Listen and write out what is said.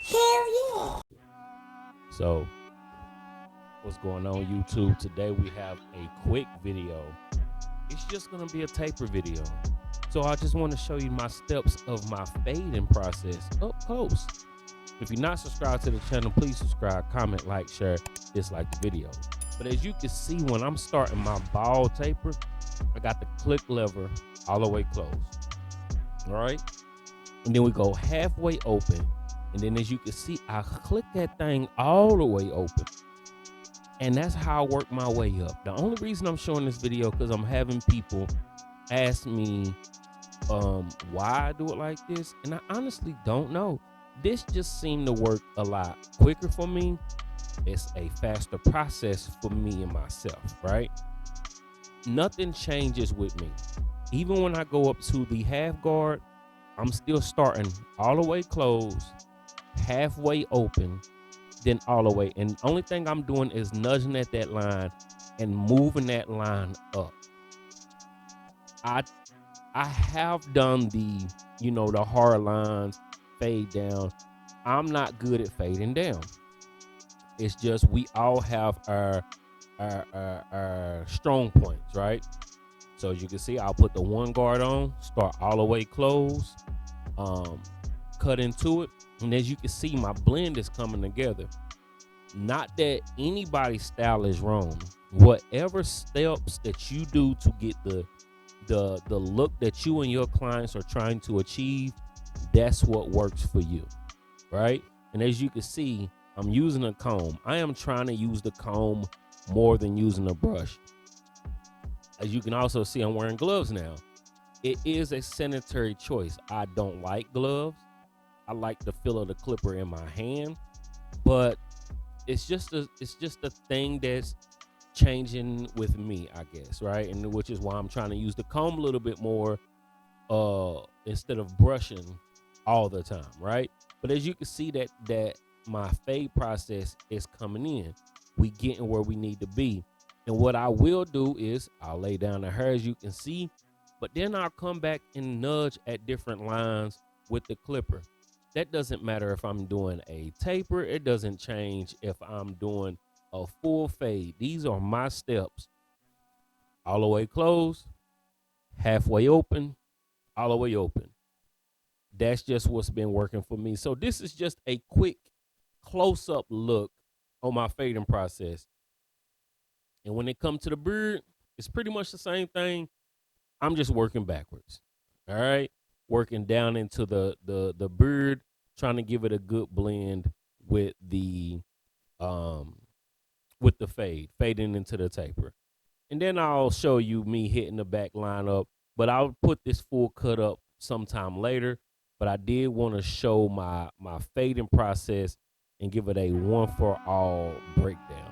Hell yeah. So, what's going on YouTube? Today we have a quick video. It's just gonna be a taper video. So I just want to show you my steps of my fading process up close. If you're not subscribed to the channel, please subscribe, comment, like, share, dislike the video. But as you can see, when I'm starting my ball taper, I got the click lever all the way closed. All right. And then we go halfway open. And then as you can see, I click that thing all the way open. And that's how I work my way up. The only reason I'm showing this video because I'm having people ask me why I do it like this. And I honestly don't know. This just seemed to work a lot quicker for me. It's a faster process for me and myself, right? Nothing changes with me. Even when I go up to the half guard, I'm still starting all the way closed, halfway open, then all the way. And the only thing I'm doing is nudging at that line and moving that line up. I have done the hard lines, fade down. I'm not good at fading down. It's just we all have our strong points, right? So as you can see, I'll put the one guard on, start all the way closed, cut into it. And as you can see, my blend is coming together. Not that anybody's style is wrong. Whatever steps that you do to get the look that you and your clients are trying to achieve, that's what works for you, right? And as you can see, I'm using a comb. I am trying to use the comb more than using a brush. As you can also see, I'm wearing gloves now. It is a sanitary choice. I don't like gloves. I like the feel of the clipper in my hand, but it's just a thing that's changing with me, I guess, right? And which is why I'm trying to use the comb a little bit more instead of brushing all the time, right? But as you can see that my fade process is coming in. We getting where we need to be. And what I will do is I'll lay down the hair, as you can see, but then I'll come back and nudge at different lines with the clipper. That doesn't matter if I'm doing a taper. It doesn't change if I'm doing a full fade. These are my steps. All the way closed, halfway open, all the way open. That's just what's been working for me. So this is just a quick close-up look on my fading process. And when it comes to the beard, it's pretty much the same thing. I'm just working backwards. All right. Working down into the beard, trying to give it a good blend with the fading into the taper. And then I'll show you me hitting the back line up, but I'll put this full cut up sometime later. But I did want to show my fading process and give it a one for all breakdown.